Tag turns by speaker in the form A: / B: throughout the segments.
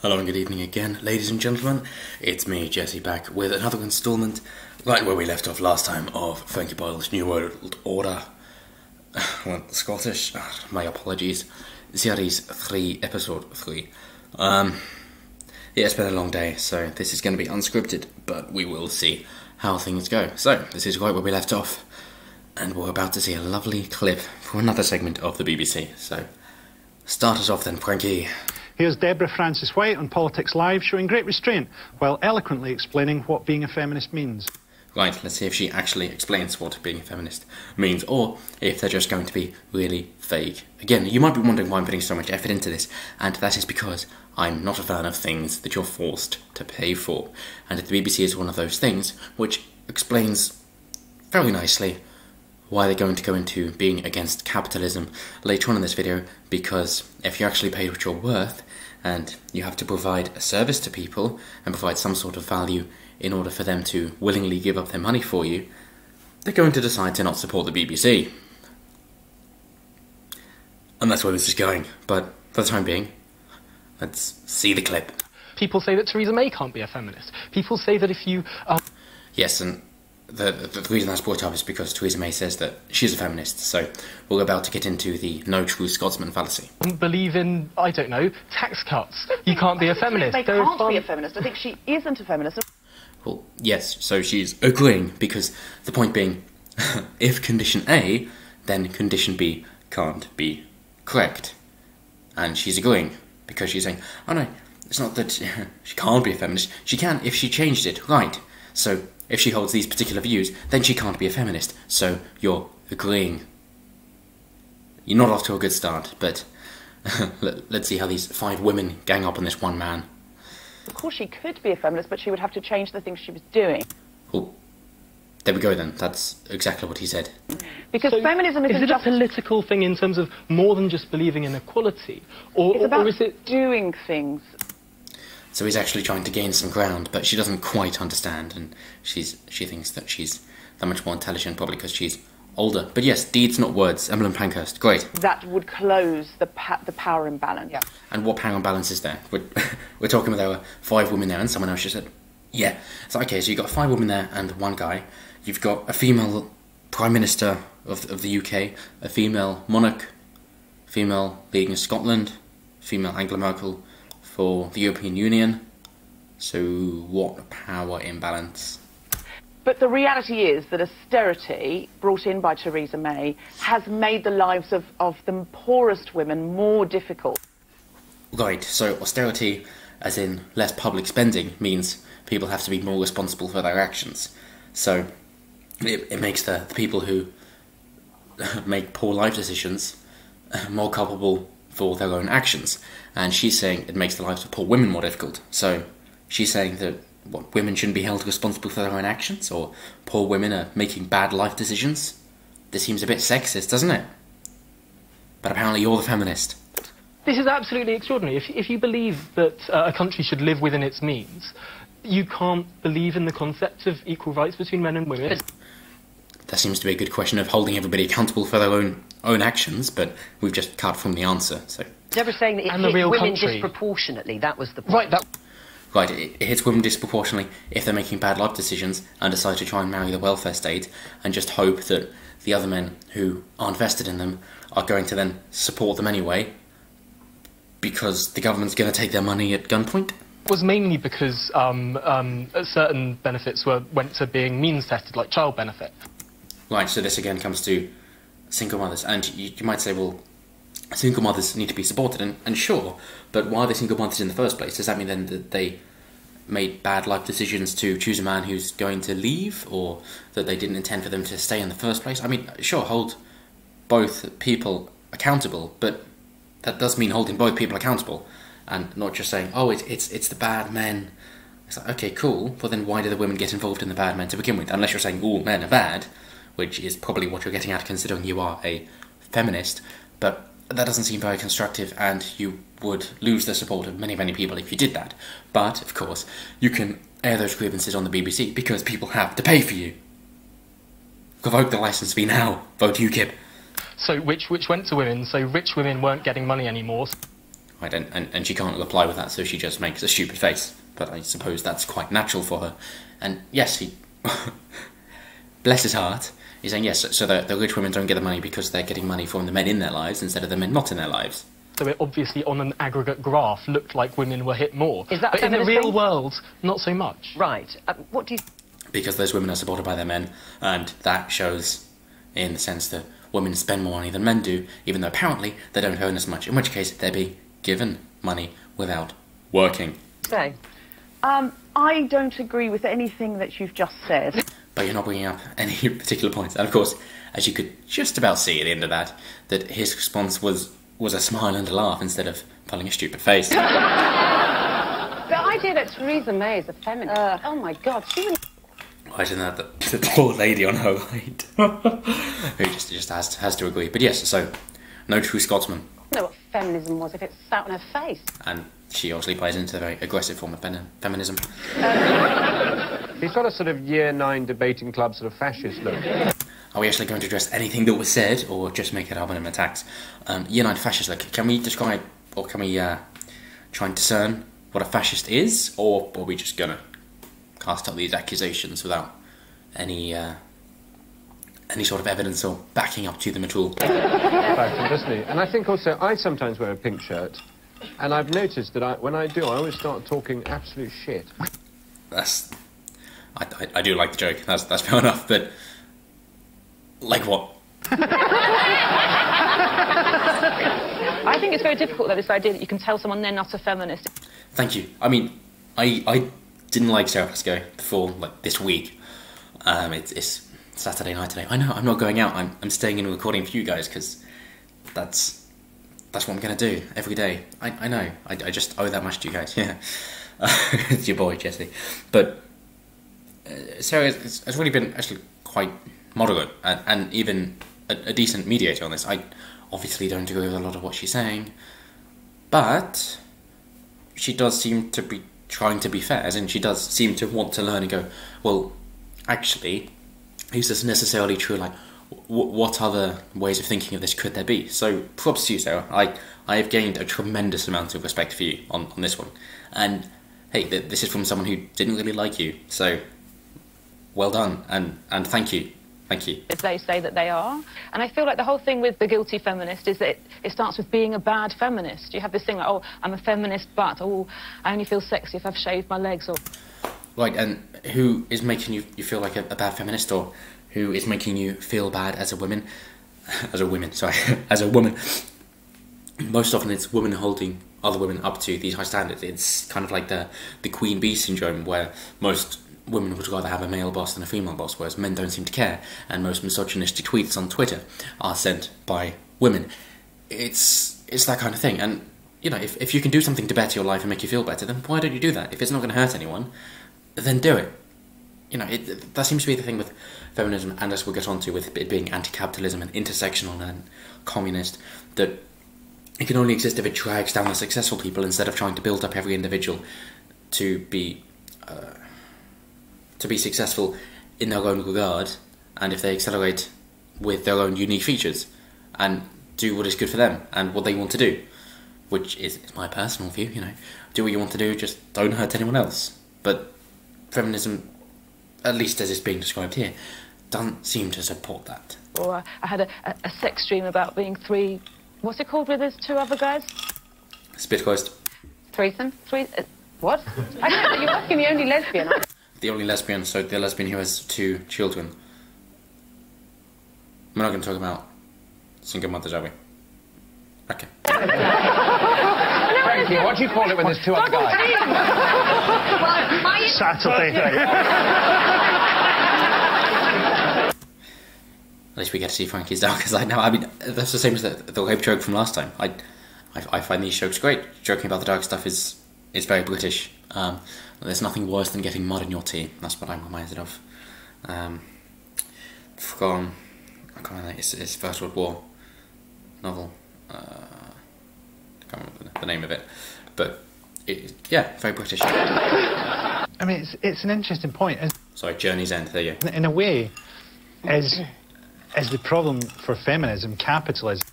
A: Hello and good evening again, ladies and gentlemen. It's me, Jesse, back with another instalment, right where we left off last time, of Frankie Boyle's New World Order. Well, Scottish, my apologies. Series 3, Episode 3. Yeah, it's been a long day, so this is going to be unscripted, but we will see how things go. So, this is right where we left off, and we're about to see a lovely clip for another segment of the BBC. So, start us off then, Frankie.
B: Here's Deborah Francis-White on Politics Live showing great restraint while eloquently explaining what being a feminist means.
A: Right, let's see if she actually explains what being a feminist means, or if they're just going to be really vague. Again, you might be wondering why I'm putting so much effort into this, and that is because I'm not a fan of things that you're forced to pay for. And the BBC is one of those things which explains very nicely why they're going to go into being against capitalism later on in this video, because if you're actually paid what you're worth, and you have to provide a service to people and provide some sort of value in order for them to willingly give up their money for you, they're going to decide to not support the BBC. And that's where this is going. But for the time being, let's see the clip.
C: People say that Theresa May can't be a feminist. People say that if you...
A: Yes, and the reason that's brought up is because Theresa May says that she's a feminist, so we're about to get into the no true Scotsman fallacy.
C: Believe in, I don't know, tax cuts. You can't be a feminist.
D: They can't be a feminist. I think she isn't a feminist.
A: Well, yes, so she's agreeing, because the point being, if condition A, then condition B can't be correct. And she's agreeing, because she's saying, oh no, it's not that she can't be a feminist, she can if she changed it, right. So, if she holds these particular views, then she can't be a feminist, so you're agreeing. You're not off to a good start, but let's see how these 5 women gang up on this one man.
D: Of course she could be a feminist, but she would have to change the things she was doing.
A: Oh, there we go then, that's exactly what he said.
D: Because so feminism isn't
C: just...
D: Is
C: it a political thing in terms of more than just believing in equality? Or is it
D: doing things?
A: So he's actually trying to gain some ground, but she doesn't quite understand, and she thinks that she's that much more intelligent, probably because she's older. But yes, deeds, not words. Emmeline Pankhurst, great.
D: That would close the power imbalance. Yeah.
A: And what power imbalance is there? We're talking about there were 5 women there, and someone else just said, yeah. So okay, so you've got 5 women there and 1 guy. You've got a female Prime Minister of the UK, a female monarch, female leading Scotland, female Angela Merkel for the European Union. So what power imbalance?
D: But the reality is that austerity, brought in by Theresa May, has made the lives of the poorest women more difficult.
A: Right, so austerity, as in less public spending, means people have to be more responsible for their actions. So it makes the people who make poor life decisions more culpable for their own actions. And she's saying it makes the lives of poor women more difficult. So she's saying that women shouldn't be held responsible for their own actions, or poor women are making bad life decisions. This seems a bit sexist, doesn't it? But apparently you're the feminist.
C: This is absolutely extraordinary. If you believe that a country should live within its means, you can't believe in the concept of equal rights between men and women.
A: That seems to be a good question of holding everybody accountable for their own actions, but we've just cut from the answer, so...
E: Deborah saying that it hit women disproportionately, that was the point.
A: Right, it hits women disproportionately if they're making bad life decisions and decide to try and marry the welfare state and just hope that the other men who aren't vested in them are going to then support them anyway, because the government's going to take their money at gunpoint.
C: It was mainly because certain benefits went to being means-tested, like child benefit.
A: Right, so this again comes to single mothers, and you might say, well, single mothers need to be supported, and sure, but why are they single mothers in the first place? Does that mean then that they made bad life decisions to choose a man who's going to leave, or that they didn't intend for them to stay in the first place? I mean, sure, hold both people accountable, but that does mean holding both people accountable, and not just saying, oh, it's the bad men. It's like, okay, cool, but then why do the women get involved in the bad men to begin with? Unless you're saying all men are bad, which is probably what you're getting at considering you are a feminist, but that doesn't seem very constructive, and you would lose the support of many, many people if you did that. But, of course, you can air those grievances on the BBC, because people have to pay for you. Revoke the licence fee now. Vote UKIP.
C: So, which went to women, so rich women weren't getting money anymore.
A: right? And she can't reply with that, so she just makes a stupid face. But I suppose that's quite natural for her. And yes, he, bless his heart, he's saying yes, so the rich women don't get the money because they're getting money from the men in their lives instead of the men not in their lives.
C: So it obviously, on an aggregate graph, looked like women were hit more.
E: Is that
C: but in the real world, not so much.
E: Right. What do you...
A: Because those women are supported by their men, and that shows in the sense that women spend more money than men do, even though apparently they don't earn as much, in which case they're being given money without working.
E: Okay.
D: I don't agree with anything that you've just said.
A: But you're not bringing up any particular points. And of course, as you could just about see at the end of that his response was a smile and a laugh instead of pulling a stupid face.
F: The idea that Theresa May is a feminist, oh my God, she would...
A: Right, and the poor lady on her right, who just has to agree. But yes, so, no true Scotsman.
F: I don't know what feminism was if it's sat on her face.
A: And she obviously plays into the very aggressive form of feminism.
G: He's got a sort of Year 9 debating club sort of fascist look.
A: Are we actually going to address anything that was said, or just make it up in attacks? Year 9 fascist look, can we describe, or can we try and discern what a fascist is, or are we just going to cast up these accusations without any sort of evidence or backing up to them at all?
G: Doesn't he? And I think also, I sometimes wear a pink shirt, and I've noticed that when I do, I always start talking absolute shit.
A: I do like the joke, that's fair enough, but... Like what?
F: I think it's very difficult, though, this idea that you can tell someone they're not a feminist.
A: Thank you. I mean, I didn't like Sarah Pascoe before, like, this week. It's Saturday night today. I know, I'm not going out. I'm staying in and recording for you guys, because that's what I'm going to do every day. I know. I just owe that much to you guys, yeah. It's your boy, Jesse. But Sarah has really been actually quite moderate and even a decent mediator on this. I obviously don't agree with a lot of what she's saying, but she does seem to be trying to be fair, and she does seem to want to learn and go, well, actually, is this necessarily true? Like, what other ways of thinking of this could there be? So, props to you, Sarah. I have gained a tremendous amount of respect for you on this one. And, hey, this is from someone who didn't really like you, so well done, and thank you. Thank you.
F: As they say that they are. And I feel like the whole thing with the guilty feminist is that it starts with being a bad feminist. You have this thing like, oh, I'm a feminist, but, oh, I only feel sexy if I've shaved my legs, or...
A: Right, and who is making you feel like a bad feminist, or who is making you feel bad as a woman? As a woman. Most often it's women holding other women up to these high standards. It's kind of like the queen bee syndrome, where most women would rather have a male boss than a female boss, whereas men don't seem to care, and most misogynistic tweets on Twitter are sent by women. It's that kind of thing, and, you know, if you can do something to better your life and make you feel better, then why don't you do that? If it's not going to hurt anyone, then do it. You know, that seems to be the thing with feminism, and as we'll get on to with it being anti-capitalism and intersectional and communist, that it can only exist if it drags down the successful people instead of trying to build up every individual to be successful in their own regard, and if they accelerate with their own unique features and do what is good for them and what they want to do, which is my personal view, you know, do what you want to do, just don't hurt anyone else. But feminism, at least as it's being described here, doesn't seem to support that.
F: Or I had a sex dream about being three... What's it called with those two other guys?
A: Spit coast.
F: Threesome? What? I don't know, you're asking the only lesbian.
A: The only lesbian, so the lesbian who has 2 children. We're not going to talk about single mothers, are we? Okay.
G: Frankie, what do you call it when there's 2 other guys?
B: Saturday.
A: At least we get to see Frankie's darker side now. I mean, that's the same as the rape joke from last time. I find these jokes great. Joking about the dark stuff is very British. There's nothing worse than getting mud in your tea. That's what I'm reminded of. From, I can't remember, it's First World War novel. I can't remember the name of it. But, yeah, very British.
B: I mean, it's an interesting point.
A: Sorry, Journey's End, there you go.
B: In a way, is the problem for feminism capitalism?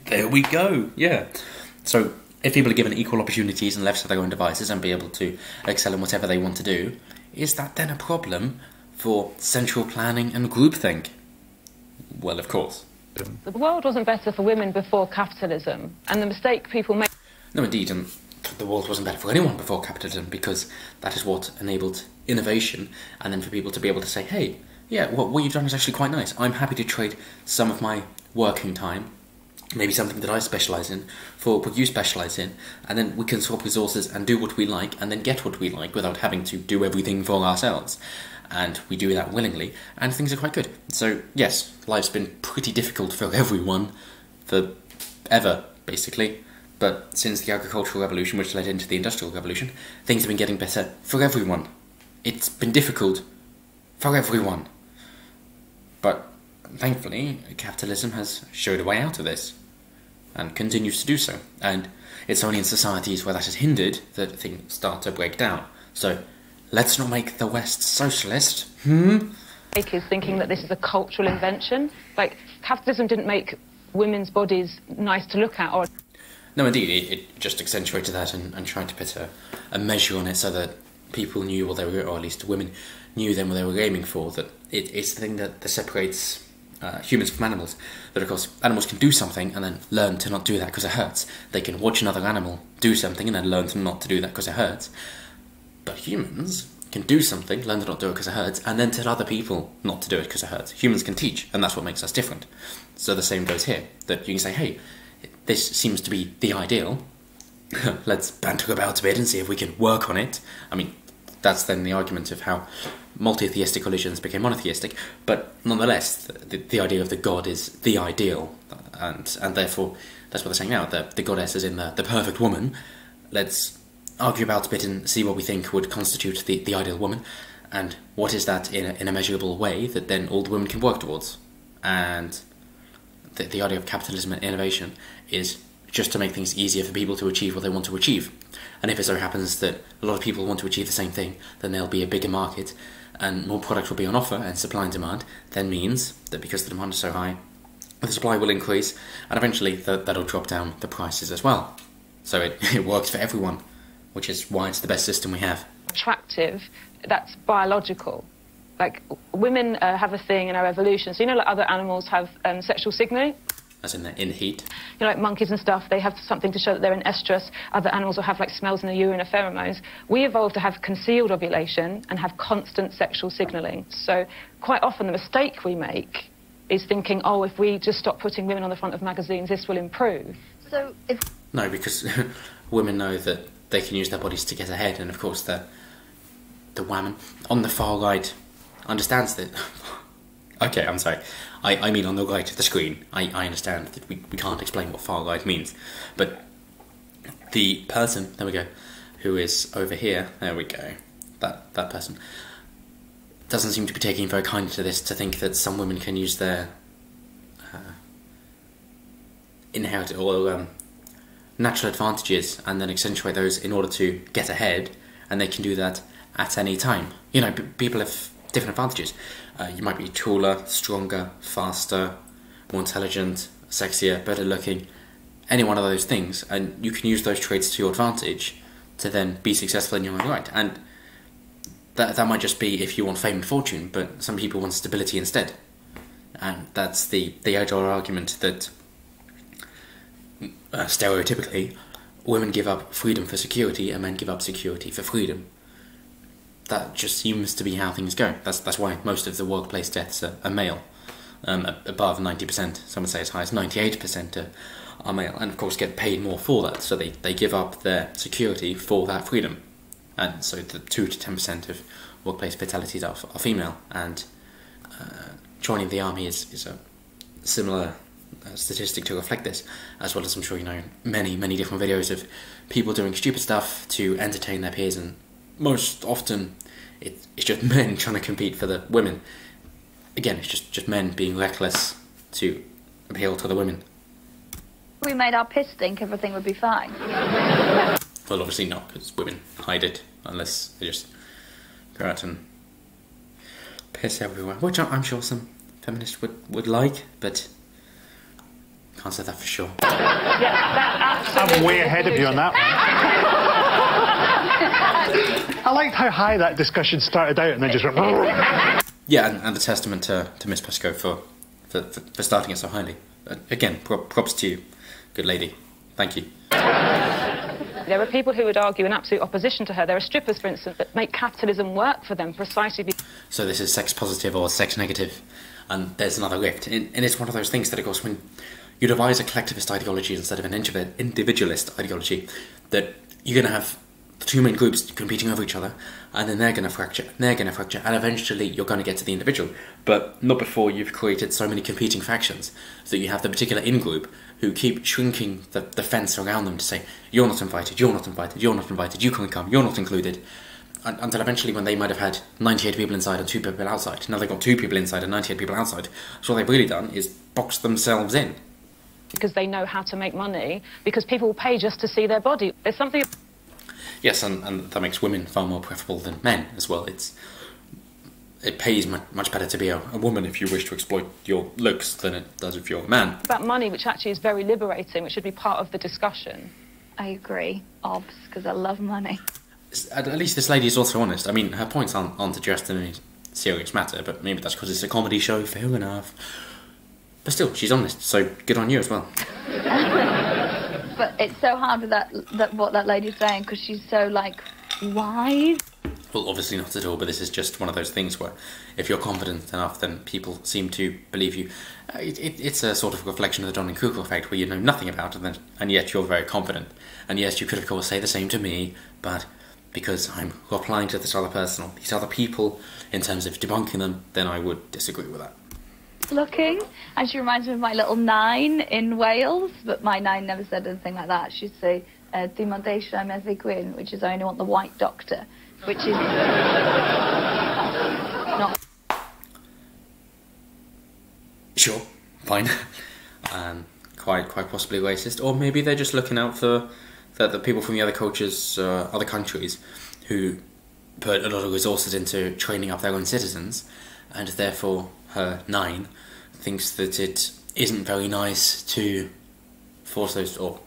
A: There we go, yeah. So, if people are given equal opportunities and left to their own devices and be able to excel in whatever they want to do, is that then a problem for central planning and groupthink? Well, of course.
F: The world wasn't better for women before capitalism, and the mistake people make...
A: No, indeed, and the world wasn't better for anyone before capitalism, because that is what enabled innovation, and then for people to be able to say, hey, yeah, what you've done is actually quite nice. I'm happy to trade some of my working time, maybe something that I specialise in, for what you specialise in, and then we can swap resources and do what we like, and then get what we like without having to do everything for ourselves. And we do that willingly, and things are quite good. So, yes, life's been pretty difficult for everyone, forever, basically. But since the agricultural revolution, which led into the industrial revolution, things have been getting better for everyone. It's been difficult for everyone. But, thankfully, capitalism has showed a way out of this, and continues to do so. And it's only in societies where that is hindered that things start to break down. So, let's not make the West socialist,
F: Is thinking that this is a cultural invention. Like, capitalism didn't make women's bodies nice to look at, or...
A: No, indeed, it just accentuated that and tried to put a measure on it so that people knew what they were, or at least women knew then what they were aiming for, that it's the thing that separates humans from animals. That, of course, animals can do something and then learn to not do that because it hurts. They can watch another animal do something and then learn to not to do that because it hurts. But humans can do something, learn to not do it because it hurts, and then tell other people not to do it because it hurts. Humans can teach, and that's what makes us different. So the same goes here, that you can say, hey, this seems to be the ideal, let's banter about a bit and see if we can work on it. I mean, that's then the argument of how multi-theistic religions became monotheistic, but nonetheless, the idea of the god is the ideal, and therefore, that's what they're saying now, the goddess is in the perfect woman. Let's argue about a bit and see what we think would constitute the ideal woman, and what is that in a measurable way that then all the women can work towards. And the idea of capitalism and innovation is just to make things easier for people to achieve what they want to achieve. And if it so happens that a lot of people want to achieve the same thing, then there'll be a bigger market, and more product will be on offer, and supply and demand then means that because the demand is so high, the supply will increase, and eventually that'll drop down the prices as well. So it works for everyone, which is why it's the best system we have.
F: Attractive, that's biological. Like, women have a thing in our evolution. So, you know, like other animals have sexual signalling?
A: As in heat?
F: You know, like monkeys and stuff, they have something to show that they're in estrus. Other animals will have, like, smells in the urine or pheromones. We evolved to have concealed ovulation and have constant sexual signalling. So, quite often the mistake we make is thinking, oh, if we just stop putting women on the front of magazines, this will improve.
E: So, if...
A: No, because women know that they can use their bodies to get ahead, and of course the woman on the far right understands that... Okay, I'm sorry. I mean on the right of the screen. I understand that we can't explain what far right means. But the person, there we go, who is over here, there we go, that person, doesn't seem to be taking very kindly to this, to think that some women can use their inherited or natural advantages and then accentuate those in order to get ahead, and they can do that at any time. You know, people have different advantages. You might be taller, stronger, faster, more intelligent, sexier, better looking, any one of those things, and you can use those traits to your advantage to then be successful in your own right. And that might just be if you want fame and fortune, but some people want stability instead. And that's the age-old argument that stereotypically women give up freedom for security and men give up security for freedom. That just seems to be how things go. That's why most of the workplace deaths are male. Above 90%, some would say as high as 98% are male, and of course get paid more for that, so they give up their security for that freedom. And so the 2 to 10% of workplace fatalities are female, and joining the army is a similar statistic to reflect this, as well as I'm sure you know many different videos of people doing stupid stuff to entertain their peers, and most often it's just men trying to compete for the women. Again, it's just men being reckless to appeal to the women.
H: If we made our piss stink, everything would be fine.
A: Well, obviously not, because women hide it, unless they just go out and piss everywhere, which I'm sure some feminists would like, but Can't say that for sure.
B: I'm way ahead of you on that one. I liked how high that discussion started out and then just went...
A: Yeah, and a testament to Miss Pesco for starting it so highly. Again, props to you, good lady. Thank you.
F: There are people who would argue in absolute opposition to her. There are strippers, for instance, that make capitalism work for them precisely because...
A: So this is sex positive or sex negative, and there's another rift. And it's one of those things that, of course, when you devise a collectivist ideology instead of an individualist ideology, that you're going to have two main groups competing over each other, and then they're going to fracture, and eventually you're going to get to the individual. But not before you've created so many competing factions that you have the particular in-group who keep shrinking the fence around them to say, you're not invited, you're not invited, you're not invited, you can't come, you're not included, until eventually when they might have had 98 people inside and 2 people outside, now they've got 2 people inside and 98 people outside, so what they've really done is box themselves in.
F: Because they know how to make money, because people will pay just to see their body. There's something...
A: Yes, and that makes women far more preferable than men as well. It pays much better to be a woman if you wish to exploit your looks than it does if you're a man.
F: About money, which actually is very liberating, which should be part of the discussion.
H: I agree, obs, because I love money.
A: At least this lady is also honest. I mean, her points aren't addressed in any serious matter, but maybe that's because it's a comedy show, fair enough. But still, she's honest, so good on you as well.
H: But it's so hard with what that lady's saying, because she's so, like, wise.
A: Well, obviously not at all, but this is just one of those things where if you're confident enough, then people seem to believe you. It's a sort of reflection of the Dunning-Kruger effect, where you know nothing about it, and yet you're very confident. And yes, you could, of course, say the same to me, but because I'm applying to this other person or these other people in terms of debunking them, then I would disagree with that.
H: Looking, and she reminds me of my little 9 in Wales, but my 9 never said anything like that. She'd say, "Dim ond eisiau meddu gwyn," which is I only want the white doctor, which is not...
A: Sure, fine. Quite possibly racist, or maybe they're just looking out for the people from the other cultures, other countries, who put a lot of resources into training up their own citizens, and therefore her 9 thinks that it isn't very nice to force those or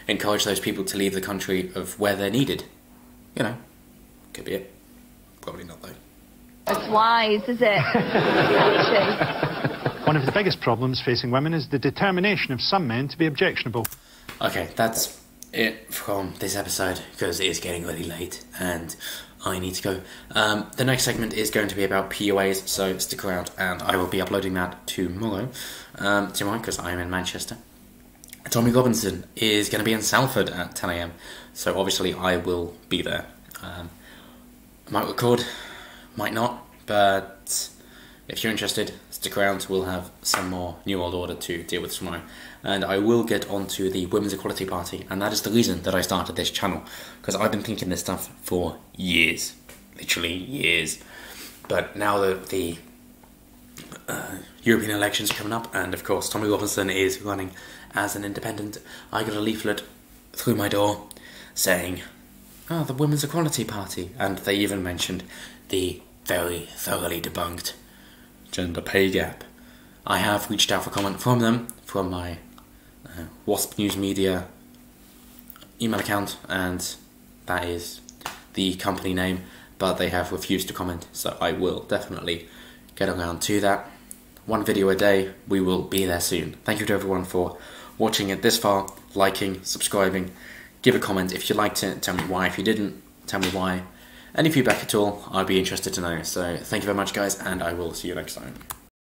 A: encourage those people to leave the country of where they're needed. You know, could be it. Probably not though.
H: That's wise, is it?
B: One of the biggest problems facing women is the determination of some men to be objectionable.
A: Okay, that's it from this episode, because it is getting really late and I need to go. The next segment is going to be about PUAs, so stick around and I will be uploading that tomorrow, because I am in Manchester. Tommy Robinson is going to be in Salford at 10 AM, so obviously I will be there. Might record, might not, but if you're interested, stick around. We'll have some more New World Order to deal with tomorrow. And I will get onto the Women's Equality Party, and that is the reason that I started this channel, because I've been thinking this stuff for years, literally years. But now that the European elections are coming up, and of course Tommy Robinson is running as an independent, I got a leaflet through my door saying, "Oh, the Women's Equality Party," and they even mentioned the very thoroughly debunked gender pay gap. I have reached out for comment from them, from my Wasp News Media email account, and that is the company name, but they have refused to comment, so I will definitely get around to that. 1 video a day, we will be there soon. Thank you to everyone for watching it this far, liking, subscribing, give a comment if you liked it, tell me why. If you didn't, tell me why. Any feedback at all, I'd be interested to know. So thank you very much guys, and I will see you next time.